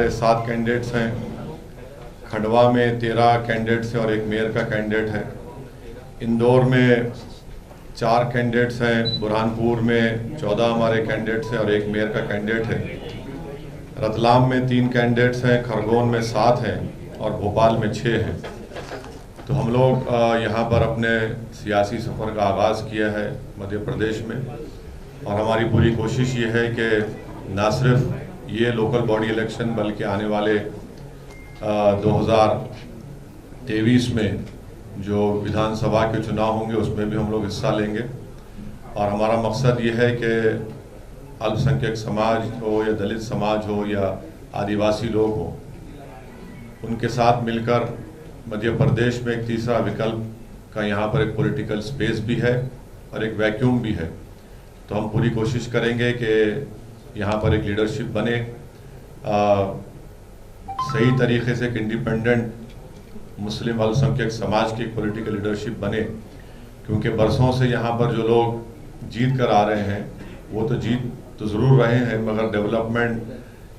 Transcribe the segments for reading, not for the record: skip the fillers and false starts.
हमारे 7 कैंडिडेट्स हैं। खंडवा में 13 कैंडिडेट्स हैं और एक मेयर का कैंडिडेट है। इंदौर में 4 कैंडिडेट्स हैं। बुरहानपुर में 14 हमारे कैंडिडेट्स हैं और एक मेयर का कैंडिडेट है। रतलाम में 3 कैंडिडेट्स हैं। खरगोन में 7 हैं और भोपाल में 6 हैं। तो हम लोग यहाँ पर अपने सियासी सफ़र का आगाज़ किया है मध्य प्रदेश में, और हमारी पूरी कोशिश ये है कि ना सिर्फ ये लोकल बॉडी इलेक्शन बल्कि आने वाले 2023 में जो विधानसभा के चुनाव होंगे उसमें भी हम लोग हिस्सा लेंगे। और हमारा मकसद ये है कि अल्पसंख्यक समाज हो या दलित समाज हो या आदिवासी लोग हो, उनके साथ मिलकर मध्य प्रदेश में एक तीसरा विकल्प का यहाँ पर एक पॉलिटिकल स्पेस भी है और एक वैक्यूम भी है। तो हम पूरी कोशिश करेंगे कि यहाँ पर एक लीडरशिप बने, सही तरीके से एक इंडिपेंडेंट मुस्लिम अल्पसंख्यक समाज की एक पॉलिटिकल लीडरशिप बने, क्योंकि बरसों से यहाँ पर जो लोग जीत कर आ रहे हैं वो तो जीत तो ज़रूर रहे हैं, मगर डेवलपमेंट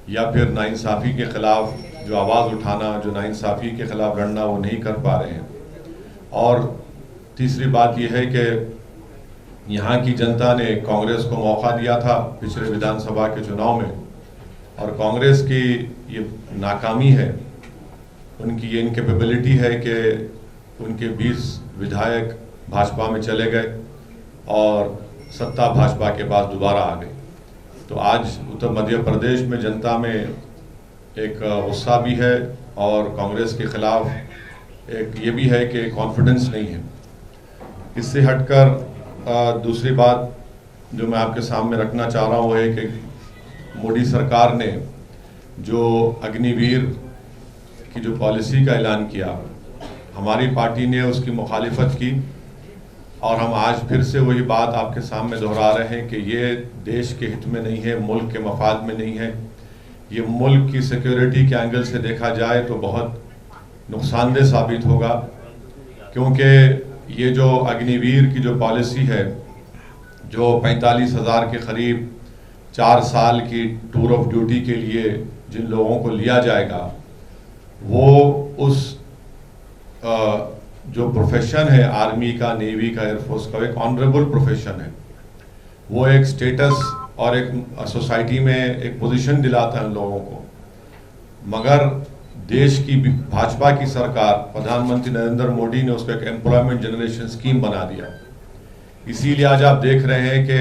या फिर नाइंसाफ़ी के ख़िलाफ़ जो आवाज़ उठाना, जो नाइंसाफ़ी के ख़िलाफ़ लड़ना, वो नहीं कर पा रहे हैं। और तीसरी बात यह है कि यहाँ की जनता ने कांग्रेस को मौका दिया था पिछले विधानसभा के चुनाव में, और कांग्रेस की ये नाकामी है, उनकी ये इनकेपेबिलिटी है कि उनके 20 विधायक भाजपा में चले गए और सत्ता भाजपा के पास दोबारा आ गई। तो आज उत्तर मध्य प्रदेश में जनता में एक गुस्सा भी है और कांग्रेस के खिलाफ एक ये भी है कि कॉन्फिडेंस नहीं है। इससे हटकर दूसरी बात जो मैं आपके सामने रखना चाह रहा हूँ वो है कि मोदी सरकार ने जो अग्निवीर की जो पॉलिसी का ऐलान किया, हमारी पार्टी ने उसकी मुखालिफत की, और हम आज फिर से वही बात आपके सामने दोहरा रहे हैं कि ये देश के हित में नहीं है, मुल्क के मफाद में नहीं है। ये मुल्क की सिक्योरिटी के एंगल से देखा जाए तो बहुत नुकसानदेह साबित होगा, क्योंकि ये जो अग्निवीर की जो पॉलिसी है, जो 45,000 के करीब 4 साल की टूर ऑफ ड्यूटी के लिए जिन लोगों को लिया जाएगा, वो उस जो प्रोफेशन है आर्मी का, नेवी का, एयरफोर्स का, एक ऑनरेबल प्रोफेशन है। वो एक स्टेटस और एक सोसाइटी में एक पोजीशन दिलाता है लोगों को, मगर देश की भाजपा की सरकार, प्रधानमंत्री नरेंद्र मोदी ने उसको एक एम्प्लॉयमेंट जनरेशन स्कीम बना दिया। इसीलिए आज आप देख रहे हैं कि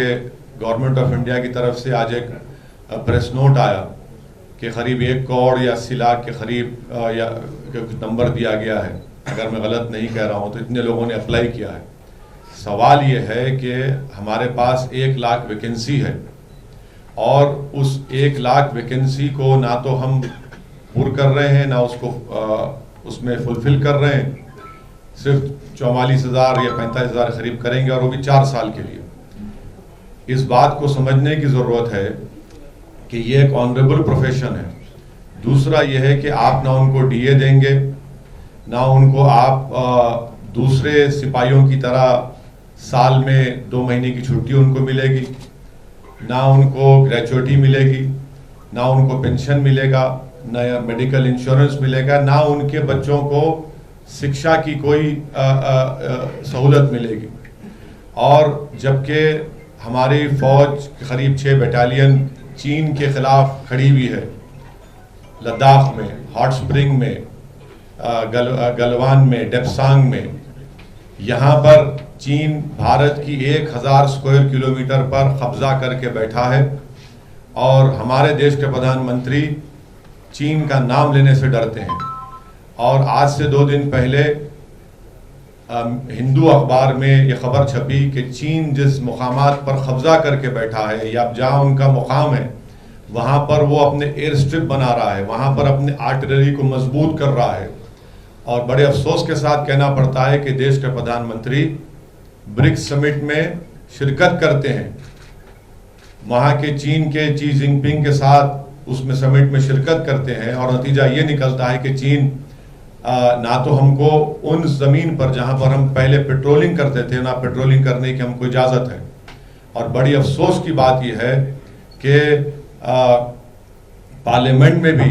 गवर्नमेंट ऑफ इंडिया की तरफ से आज एक प्रेस नोट आया कि करीब 1 करोड़ या 80 लाख के करीब या नंबर दिया गया है, अगर मैं गलत नहीं कह रहा हूँ, तो इतने लोगों ने अप्लाई किया है। सवाल ये है कि हमारे पास 1 लाख वैकेंसी है, और उस 1 लाख वैकेंसी को ना तो हम पूरा कर रहे हैं, ना उसको उसमें फुलफिल कर रहे हैं। सिर्फ 44,000 या 45,000 करीब करेंगे, और वो भी 4 साल के लिए। इस बात को समझने की ज़रूरत है कि ये एक ऑनरेबल प्रोफेशन है। दूसरा ये है कि आप ना उनको डीए देंगे, ना उनको आप दूसरे सिपाहियों की तरह साल में 2 महीने की छुट्टी उनको मिलेगी, ना उनको ग्रेचुइटी मिलेगी, ना उनको पेंशन मिलेगा, ना मेडिकल इंश्योरेंस मिलेगा, ना उनके बच्चों को शिक्षा की कोई सहूलत मिलेगी। और जबकि हमारी फौज करीब 6 बटालियन चीन के खिलाफ खड़ी हुई है, लद्दाख में, हॉट स्प्रिंग में, गलवान में, डेप्सांग में। यहाँ पर चीन भारत की 1000 स्क्वायर किलोमीटर पर कब्जा करके बैठा है, और हमारे देश के प्रधानमंत्री चीन का नाम लेने से डरते हैं। और आज से 2 दिन पहले हिंदू अखबार में ये खबर छपी कि चीन जिस मुकामात पर कब्जा करके बैठा है, या जहाँ उनका मुकाम है, वहाँ पर वो अपने एयर स्ट्रिप बना रहा है, वहाँ पर अपने आर्टिलरी को मजबूत कर रहा है। और बड़े अफसोस के साथ कहना पड़ता है कि देश के प्रधानमंत्री ब्रिक्स समिट में शिरकत करते हैं, वहाँ के चीन के शी जिनपिंग के साथ उसमें समिट में शिरकत करते हैं, और नतीजा ये निकलता है कि चीन ना तो हमको उन ज़मीन पर जहाँ पर हम पहले पेट्रोलिंग करते थे, ना पेट्रोलिंग करने की हमको इजाज़त है। और बड़ी अफसोस की बात यह है कि पार्लियामेंट में भी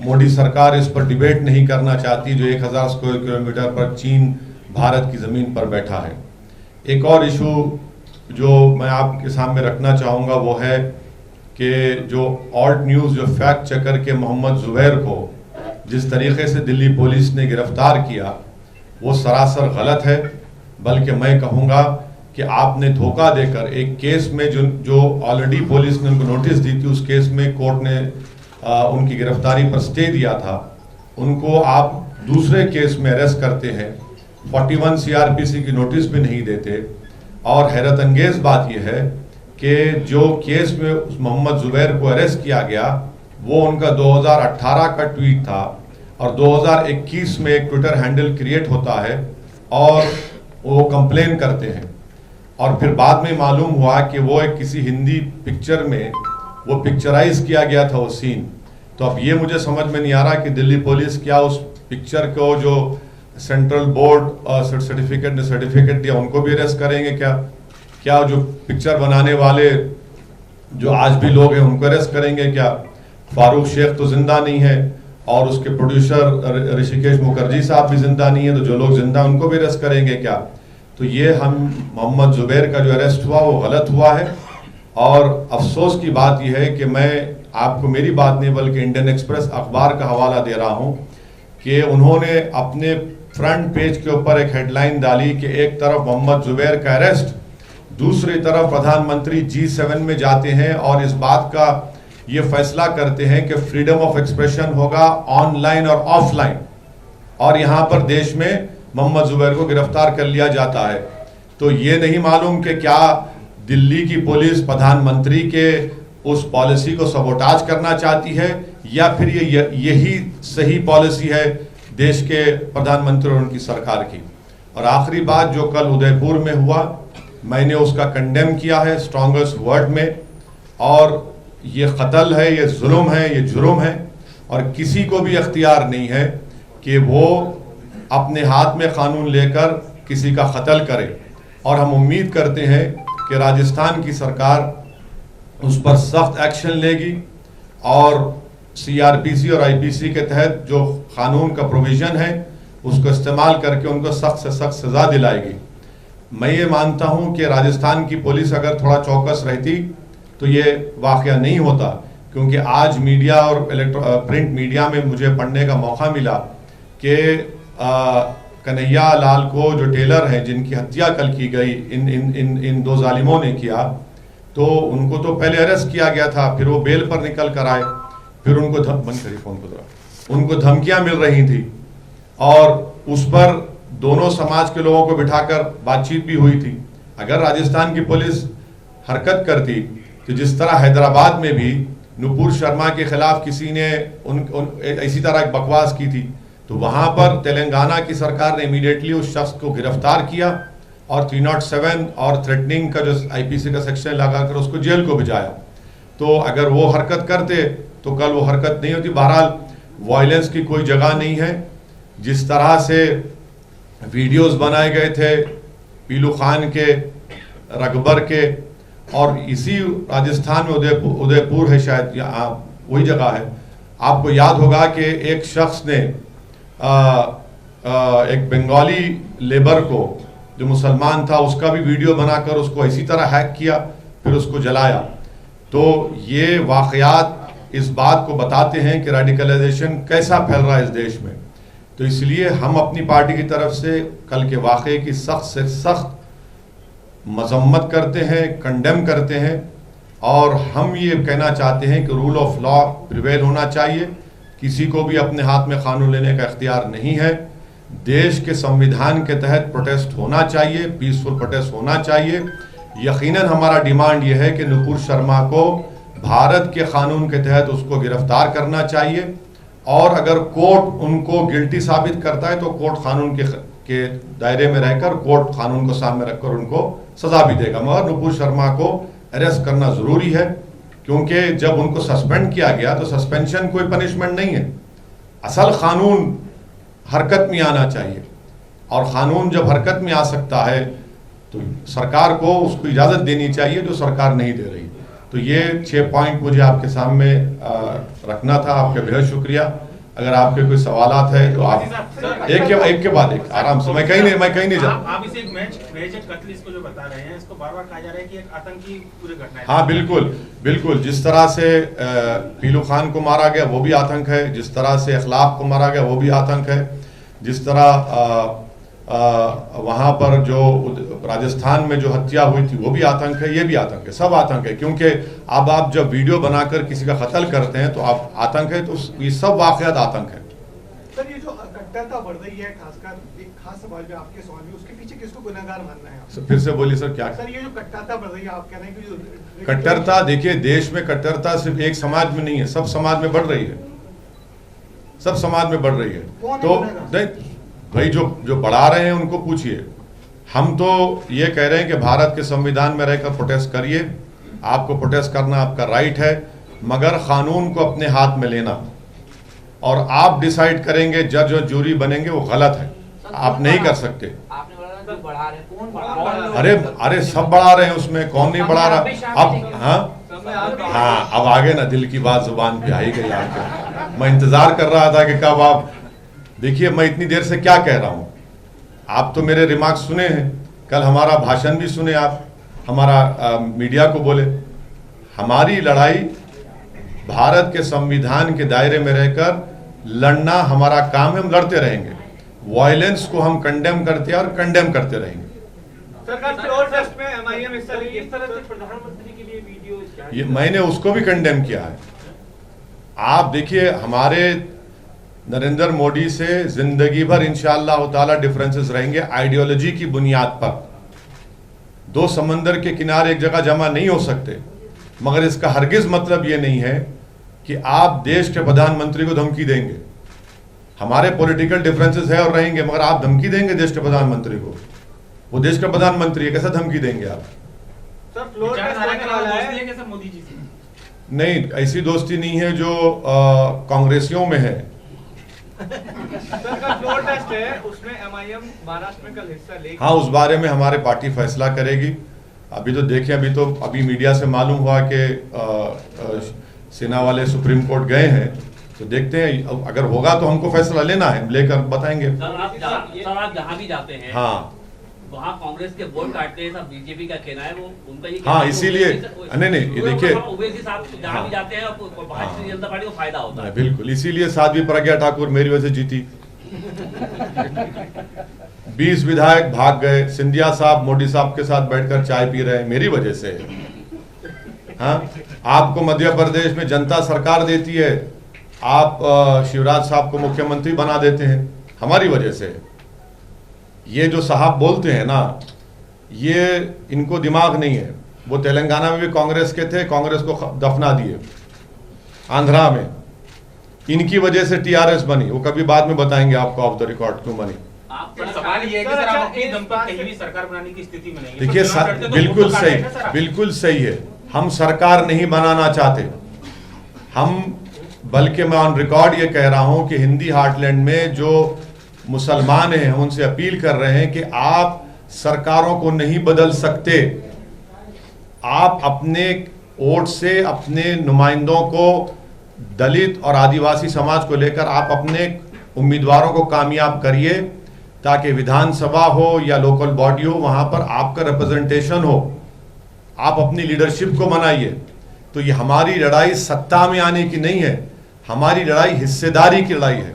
मोदी सरकार इस पर डिबेट नहीं करना चाहती जो 1000 स्क्वायर किलोमीटर पर चीन भारत की ज़मीन पर बैठा है। एक और इशू जो मैं आपके सामने रखना चाहूँगा वो है कि जो ऑल्ट न्यूज़ जो फैक्ट चेकर के मोहम्मद ज़ुबैर को जिस तरीके से दिल्ली पुलिस ने गिरफ्तार किया वो सरासर गलत है। बल्कि मैं कहूँगा कि आपने धोखा देकर एक केस में जो ऑलरेडी पुलिस ने उनको नोटिस दी थी, उस केस में कोर्ट ने उनकी गिरफ्तारी पर स्टे दिया था, उनको आप दूसरे केस में अरेस्ट करते हैं, 41 CRPC की नोटिस भी नहीं देते। और हैरत अंगेज बात यह है कि जो केस में उस मोहम्मद ज़ुबैर को अरेस्ट किया गया वो उनका 2018 का ट्वीट था और 2021 में एक ट्विटर हैंडल क्रिएट होता है और वो कंप्लेन करते हैं और फिर बाद में मालूम हुआ कि वो एक किसी हिंदी पिक्चर में वो पिक्चराइज किया गया था वो सीन। तो अब ये मुझे समझ में नहीं आ रहा कि दिल्ली पुलिस क्या उस पिक्चर को जो सेंट्रल बोर्ड सर्टिफिकेट ने सर्टिफिकेट दिया उनको भी अरेस्ट करेंगे क्या जो पिक्चर बनाने वाले जो आज भी लोग हैं उनको अरेस्ट करेंगे क्या? फारूक शेख तो जिंदा नहीं है और उसके प्रोड्यूसर ऋषिकेश मुखर्जी साहब भी जिंदा नहीं है, तो जो लोग जिंदा उनको भी अरेस्ट करेंगे क्या? तो ये हम मोहम्मद ज़ुबैर का जो अरेस्ट हुआ वो गलत हुआ है। और अफसोस की बात यह है कि मैं आपको मेरी बात नहीं बल्कि इंडियन एक्सप्रेस अखबार का हवाला दे रहा हूं कि उन्होंने अपने फ्रंट पेज के ऊपर एक हेडलाइन डाली कि एक तरफ मोहम्मद ज़ुबैर का अरेस्ट, दूसरी तरफ प्रधानमंत्री G7 में जाते हैं और इस बात का ये फैसला करते हैं कि फ्रीडम ऑफ एक्सप्रेशन होगा ऑनलाइन और ऑफलाइन, और यहाँ पर देश में मोहम्मद ज़ुबैर को गिरफ्तार कर लिया जाता है। तो ये नहीं मालूम कि क्या दिल्ली की पुलिस प्रधानमंत्री के उस पॉलिसी को सबोटाज करना चाहती है या फिर यही सही पॉलिसी है देश के प्रधानमंत्री और उनकी सरकार की। और आखिरी बात जो कल उदयपुर में हुआ, मैंने उसका कंडेम किया है स्ट्रॉन्गेस्ट वर्ड में, और ये कत्ल है, ये जुल्म है, ये जुर्म है और किसी को भी अख्तियार नहीं है कि वो अपने हाथ में कानून लेकर किसी का कत्ल करे। और हम उम्मीद करते हैं कि राजस्थान की सरकार उस पर सख्त एक्शन लेगी और CRPC और IPC के तहत जो कानून का प्रोविज़न है उसको इस्तेमाल करके उनको सख्त से सख्त सज़ा दिलाएगी। मैं ये मानता हूँ कि राजस्थान की पुलिस अगर थोड़ा चौकस रहती तो ये वाक़या नहीं होता, क्योंकि आज मीडिया और प्रिंट मीडिया में मुझे पढ़ने का मौका मिला कि कन्हैया लाल को जो टेलर हैं जिनकी हत्या कल की गई इन दो जालिमों ने किया, तो उनको तो पहले अरेस्ट किया गया था, फिर वो बेल पर निकल कर आए, फिर उनको उनको धमकियां मिल रही थी और उस पर दोनों समाज के लोगों को बिठाकर बातचीत भी हुई थी। अगर राजस्थान की पुलिस हरकत करती तो जिस तरह हैदराबाद में भी नुपुर शर्मा के खिलाफ किसी ने इसी तरह एक बकवास की थी, तो वहां पर तेलंगाना की सरकार ने इमीडिएटली उस शख्स को गिरफ्तार किया और 307 और थ्रेटनिंग का जो IPC का सेक्शन लगाकर उसको जेल को भिजाया। तो अगर वो हरकत करते तो कल वो हरकत नहीं होती। बहरहाल वायलेंस की कोई जगह नहीं है। जिस तरह से वीडियोस बनाए गए थे पीलू खान के, रगबर के, और इसी राजस्थान में उदयपुर है शायद, यहाँ वही जगह है, आपको याद होगा कि एक शख्स ने एक बंगाली लेबर को जो मुसलमान था उसका भी वीडियो बनाकर उसको इसी तरह हैक किया, फिर उसको जलाया। तो ये वाक़यात इस बात को बताते हैं कि रेडिकलाइजेशन कैसा फैल रहा है इस देश में। तो इसलिए हम अपनी पार्टी की तरफ से कल के वाक़े की सख्त से सख्त मजम्मत करते हैं, कंडेम करते हैं, और हम ये कहना चाहते हैं कि रूल ऑफ लॉ प्रिवेल होना चाहिए। किसी को भी अपने हाथ में कानून लेने का इख्तियार नहीं है। देश के संविधान के तहत प्रोटेस्ट होना चाहिए, पीसफुल प्रोटेस्ट होना चाहिए। यकीनन हमारा डिमांड यह है कि नुपुर शर्मा को भारत के कानून के तहत उसको गिरफ्तार करना चाहिए, और अगर कोर्ट उनको गिल्टी साबित करता है तो कोर्ट कानून के दायरे में रहकर कोर्ट कानून को सामने रखकर उनको सजा भी देगा। मगर नुपुर शर्मा को अरेस्ट करना ज़रूरी है, क्योंकि जब उनको सस्पेंड किया गया तो सस्पेंशन कोई पनिशमेंट नहीं है। असल कानून हरकत में आना चाहिए, और कानून जब हरकत में आ सकता है तो सरकार को उसको इजाज़त देनी चाहिए, जो सरकार नहीं दे रही। तो ये 6 पॉइंट मुझे आपके सामने रखना था। आपका बेहद शुक्रिया। अगर आपके कोई सवालात है तो आप एक के बाद एक आराम से, मैं कहीं नहीं जा। आप इसे मेजर कत्ल इसको जो बता रहे हैं, इसको बार-बार कहा जा रहा है कि एक आतंकी पूरी घटना है। हाँ बिल्कुल, जिस तरह से पीलू खान को मारा गया वो भी आतंक है, जिस तरह से अखलाक को मारा गया वो भी आतंक है, जिस तरह वहाँ पर जो राजस्थान में जो हत्या हुई थी वो भी आतंक है, ये भी आतंक है, सब आतंक है। क्योंकि अब आप जब वीडियो बनाकर किसी का कत्ल करते हैं तो आप आतंक है, तो ये सब वाकयात आतंक है। सर, ये जो कट्टरता बढ़ रही है, खासकर एक खास सवाल में आपके सवाल में, उसके पीछे किसको गुनहगार मानना है? फिर से बोलिए सर, क्या? सर, ये जो कट्टरता बढ़ रही है, आप कह रहे हैं कि जो कट्टरता, देखिए देश में कट्टरता सिर्फ एक समाज में नहीं है, सब समाज में बढ़ रही है, सब समाज में बढ़ रही है। तो भाई जो बढ़ा रहे हैं उनको पूछिए। हम तो ये कह रहे हैं कि भारत के संविधान में रहकर प्रोटेस्ट करिए, आपको प्रोटेस्ट करना आपका राइट है, मगर कानून को अपने हाथ में लेना और आप डिसाइड करेंगे, जज और जूरी बनेंगे, वो गलत है, आप नहीं कर सकते। अरे सब बढ़ा रहे हैं, उसमें कौन नहीं बढ़ा रहा? अब हाँ अब आगे ना दिल की बात जुबान पे आई गई आपके। मैं इंतजार कर रहा था कि कब आप, देखिए मैं इतनी देर से क्या कह रहा हूं, आप तो मेरे रिमार्क सुने हैं, कल हमारा भाषण भी सुने आप, हमारा मीडिया को बोले। हमारी लड़ाई भारत के संविधान के दायरे में रहकर लड़ना हमारा काम है, हम लड़ते रहेंगे। वायलेंस को हम कंडेम करते हैं और कंडेम करते रहेंगे। ये मैंने उसको भी कंडेम किया है। आप देखिए, हमारे नरेंद्र मोदी से जिंदगी भर इंशाअल्लाह ताला डिफरेंसेस रहेंगे आइडियोलॉजी की बुनियाद पर। दो समंदर के किनारे एक जगह जमा नहीं हो सकते, मगर इसका हरगिज मतलब ये नहीं है कि आप देश के प्रधानमंत्री को धमकी देंगे। हमारे पॉलिटिकल डिफरेंसेस है और रहेंगे, मगर आप धमकी देंगे देश के प्रधानमंत्री को? वो देश का प्रधानमंत्री है, कैसे धमकी देंगे आप? मोदी जी से नहीं, ऐसी दोस्ती नहीं है जो कांग्रेसियों में है। फ्लोर टेस्ट है, उसमें एमआईएम महाराष्ट्र में कल हिस्सा लेगी। हाँ, उस बारे में हमारे पार्टी फैसला करेगी। अभी तो देखें, अभी मीडिया से मालूम हुआ कि सेना वाले सुप्रीम कोर्ट गए हैं, तो देखते हैं, अगर होगा तो हमको फैसला लेना है, लेकर बताएंगे। सर आप जहाँ भी जाते हैं, हाँ, वहाँ कांग्रेस के वोट काटते हैं, सब बीजेपी का कहना है, वो उनका ये हाँ, इसीलिए नहीं ये देखिए, ओवैसी साहब जहाँ भी जाते हैं भारतीय जनता पार्टी को फायदा होता है। बिल्कुल, इसीलिए साध्वी प्रज्ञा ठाकुर मेरी वजह से जीती। 20 विधायक भाग गए, सिंधिया साहब मोदी साहब के साथ बैठकर चाय पी रहे हैं, मेरी वजह से। हाँ, आपको मध्य प्रदेश में जनता सरकार देती है, आप शिवराज साहब को मुख्यमंत्री बना देते हैं, हमारी वजह से। ये जो साहब बोलते हैं ना, ये इनको दिमाग नहीं है। वो तेलंगाना में भी कांग्रेस के थे, कांग्रेस को दफना दिए, आंध्रा में इनकी वजह से टीआरएस बनी, वो कभी बाद में बताएंगे आपको ऑफ द रिकॉर्ड क्यों बनी। सवाल ये है कि सर आप अपनी दम पर कहीं भी सरकार बनाने की स्थिति में नहीं है। देखिए बिल्कुल सही है, हम सरकार नहीं बनाना चाहते, हम बल्कि मैं ऑन रिकॉर्ड ये कह रहा हूं कि हिंदी हार्टलैंड में जो मुसलमान हैं, हम उनसे अपील कर रहे हैं कि आप सरकारों को नहीं बदल सकते, आप अपने वोट से अपने नुमाइंदों को, दलित और आदिवासी समाज को लेकर आप अपने उम्मीदवारों को कामयाब करिए, ताकि विधानसभा हो या लोकल बॉडी हो, वहां पर आपका रिप्रेजेंटेशन हो, आप अपनी लीडरशिप को बनाइए। तो ये हमारी लड़ाई सत्ता में आने की नहीं है, हमारी लड़ाई हिस्सेदारी की लड़ाई है।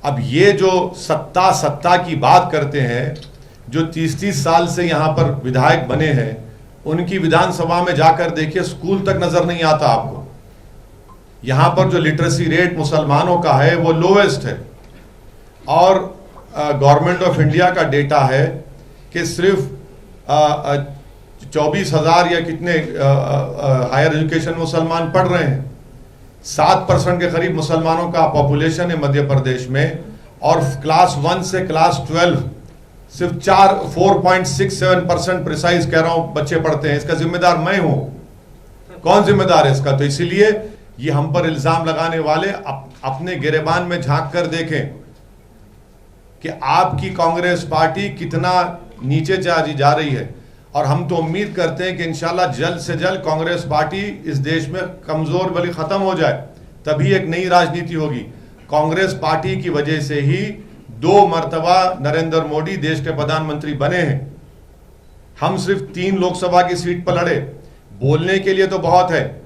अब ये जो सत्ता की बात करते हैं, जो 30-30 साल से यहाँ पर विधायक बने हैं, उनकी विधानसभा में जाकर देखिए, स्कूल तक नजर नहीं आता आपको। यहाँ पर जो लिटरेसी रेट मुसलमानों का है वो लोएस्ट है, और गवर्नमेंट ऑफ इंडिया का डेटा है कि सिर्फ 24,000 या कितने हायर एजुकेशन मुसलमान पढ़ रहे हैं। 7% के करीब मुसलमानों का पॉपुलेशन है मध्य प्रदेश में, और क्लास 1 से क्लास 12 सिर्फ 4.67% प्रिसाइज कह रहा हूं बच्चे पढ़ते हैं। इसका जिम्मेदार मैं हूं, कौन जिम्मेदार है इसका? तो इसीलिए ये हम पर इल्जाम लगाने वाले अपने गिरेबान में झांक कर देखें कि आपकी कांग्रेस पार्टी कितना नीचे जा रही है। और हम तो उम्मीद करते हैं कि इंशाल्लाह जल्द से जल्द कांग्रेस पार्टी इस देश में कमजोर बल्कि खत्म हो जाए, तभी एक नई राजनीति होगी। कांग्रेस पार्टी की वजह से ही 2 मर्तबा नरेंद्र मोदी देश के प्रधानमंत्री बने हैं। हम सिर्फ 3 लोकसभा की सीट पर लड़े। बोलने के लिए तो बहुत है,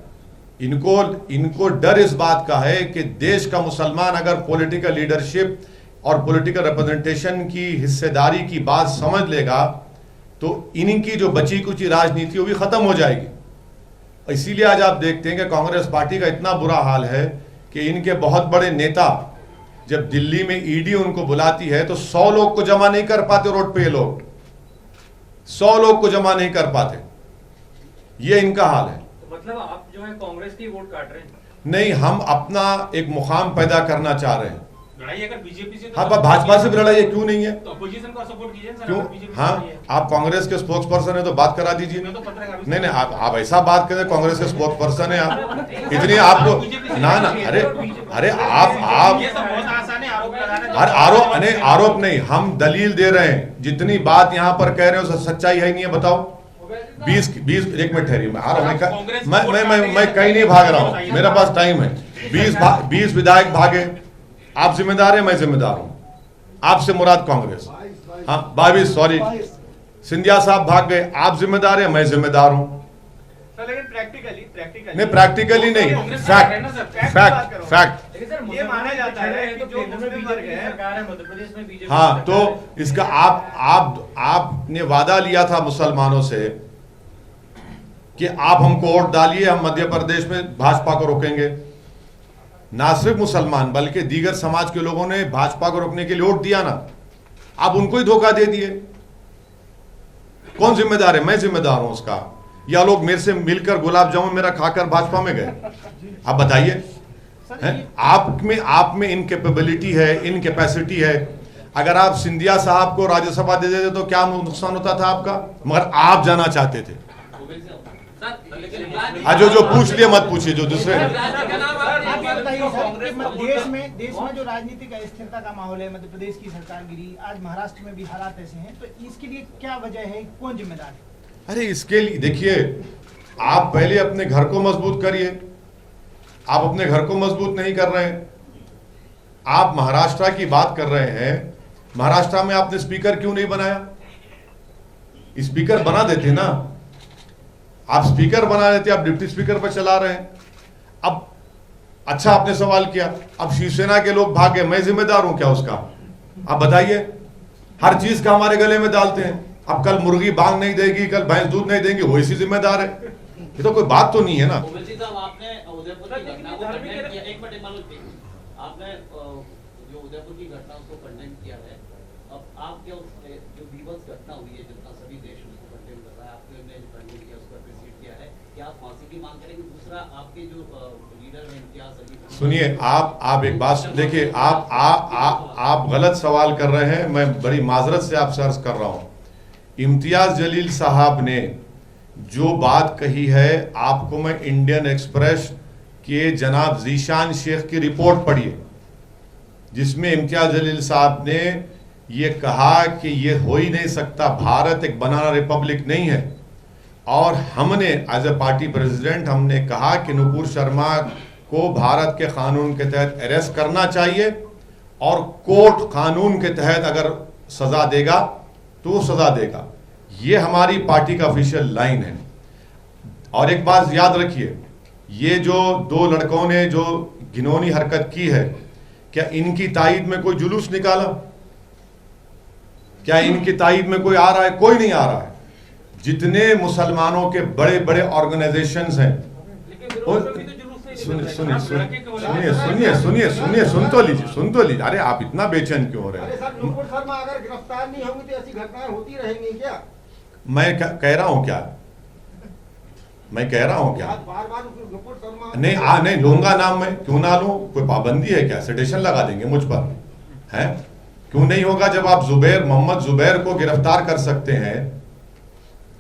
इनको डर इस बात का है कि देश का मुसलमान अगर पॉलिटिकल लीडरशिप और पॉलिटिकल रिप्रेजेंटेशन की हिस्सेदारी की बात समझ लेगा तो इनकी जो बची कुची राजनीति वो भी खत्म हो जाएगी। इसीलिए आज आप देखते हैं कि कांग्रेस पार्टी का इतना बुरा हाल है कि इनके बहुत बड़े नेता जब दिल्ली में ईडी उनको बुलाती है तो 100 लोग को जमा नहीं कर पाते रोड पे। ये लोग 100 लोग को जमा नहीं कर पाते, ये इनका हाल है। तो मतलब आप जो है कांग्रेस की वोट काट रहे हैं? नहीं, हम अपना एक मुकाम पैदा करना चाह रहे हैं। लड़ाई अगर बीजेपी से हाँ, भाजपा से भी लड़ाई है, क्यों नहीं है? तो अपोजिशन का सपोर्ट कीजिए सर। क्यों? बीजेपी हाँ, आप कांग्रेस के स्पोक्स पर्सन है तो बात करा दीजिए। मैं तो पत्रकार हूं। नहीं, आप ऐसा बात करें, कांग्रेस के स्पोक्स पर्सन है आप, इतनी आपको ना अरे आप ये सब बहुत आसान है आरोप लगाना। आरोप नहीं, हम दलील दे रहे हैं। जितनी बात यहाँ पर कह रहे हो सच्चाई है नहीं है, बताओ। 20 एक मिनट ठहरिए, मैं आ रहा हूँ। मैं कहीं नहीं भाग रहा हूँ, मेरे पास टाइम है। 20 विधायक भागे, आप जिम्मेदार है, मैं जिम्मेदार हूं। आपसे मुराद कांग्रेस। हाँ, 22 सॉरी, सिंधिया साहब भाग गए, आप जिम्मेदार है, मैं जिम्मेदार हूं। लेकिन प्रैक्टिकली नहीं, प्रैक्टिकली नहीं, फैक्ट। ये माना जाता है कि जो मुस्लिम वर्ग है सरकार है मध्य प्रदेश में बीजेपी। हाँ, तो इसका आपने वादा लिया था मुसलमानों से कि आप हमको वोट डालिए, हम मध्य प्रदेश में भाजपा को रोकेंगे। ना सिर्फ मुसलमान बल्कि दीगर समाज के लोगों ने भाजपा को रोकने के लिए वोट दिया ना, आप उनको ही धोखा दे दिए। कौन जिम्मेदार है? मैं जिम्मेदार हूं उसका, या लोग मेरे से मिलकर गुलाब जामुन मेरा खाकर भाजपा में गए? आप बताइए। आप में इनकेपेबिलिटी है, इनकेपेसिटी है। अगर आप सिंधिया साहब को राज्यसभा दे देते तो क्या नुकसान होता था आपका? मगर आप जाना चाहते थे। जो पूछ लिए मत पूछिए, जो दूसरे देश में जो राजनीतिक अस्थिरता का माहौल है, मध्य प्रदेश की सरकार गिरी, आज महाराष्ट्र में भी हालात ऐसे हैं, तो इसके लिए क्या वजह है, कौन जिम्मेदार है? अरे इसके लिए देखिए, आप पहले अपने घर को मजबूत करिए। आप अपने घर को मजबूत नहीं कर रहे हैं। आप महाराष्ट्र की बात कर रहे हैं, महाराष्ट्र में आपने स्पीकर क्यों नहीं बनाया? स्पीकर बना देते ना, आप स्पीकर बना देते, आप डिप्टी स्पीकर पर चला रहे हैं। अब अच्छा आपने सवाल किया, अब शिवसेना के लोग भागे, मैं जिम्मेदार हूं क्या उसका? आप बताइए। हर चीज का हमारे गले में डालते हैं। अब कल मुर्गी बांग नहीं देगी, कल भैंस दूध नहीं देंगी, वो इसी जिम्मेदार है। ये तो कोई बात तो नहीं है ना। ओवैसी साहब, आपने उदयपुर की घटना को कंडेम किया। एक मिनट आपने जो उदयपुर की घटना उसको कंडेम किया है। अब आप क्या जो बीभत्स घटना हुई है, जितना सभी देश उसको कंडेम कर रहा है, आपने कंडेम किया, उसको अप्रिशिएट किया है, क्या आप फांसी की मांग करेंगे? दूसरा, आपके जो लीडर हैं इम्तियाज अली, सुनिए, आप एक बात देखिए, आप गलत सवाल कर रहे हैं। मैं बड़ी माजरत से आपसे अर्ज कर रहा हूं। इम्तियाज जलील साहब ने जो बात कही है, आपको मैं इंडियन एक्सप्रेस के जनाब जीशान शेख की रिपोर्ट पढ़िए, जिसमें इम्तियाज जलील साहब ने ये कहा कि ये हो ही नहीं सकता, भारत एक बनाना रिपब्लिक नहीं है। और हमने एज ए पार्टी प्रेसिडेंट हमने कहा कि नुपुर शर्मा को भारत के कानून के तहत अरेस्ट करना चाहिए, और कोर्ट कानून के तहत अगर सजा देगा तो वो सजा देगा। ये हमारी पार्टी का ऑफिशियल लाइन है। और एक बात याद रखिए, ये जो 2 लड़कों ने जो घिनौनी हरकत की है, क्या इनकी तायद में कोई जुलूस निकाला? क्या इनकी तायद में कोई आ रहा है? कोई नहीं आ रहा है। जितने मुसलमानों के बड़े बड़े ऑर्गेनाइजेशंस हैं, सुनिए, सुन तो लीजिए। अरे आप इतना बेचैन क्यों हो रहे हैं? नुपुर शर्मा अगर गिरफ्तार नहीं होंगी तो ऐसी घटनाएं होती रहेंगी क्या? मैं कह रहा हूं क्या? मैं कह रहा हूं क्या? बार नुपुर शर्मा नहीं लूंगा नाम, मैं क्यों ना लूं? कोई पाबंदी है क्या? सिटेशन लगा देंगे मुझ पर, है? क्यों नहीं होगा? जब आप मोहम्मद जुबैर को गिरफ्तार कर सकते हैं।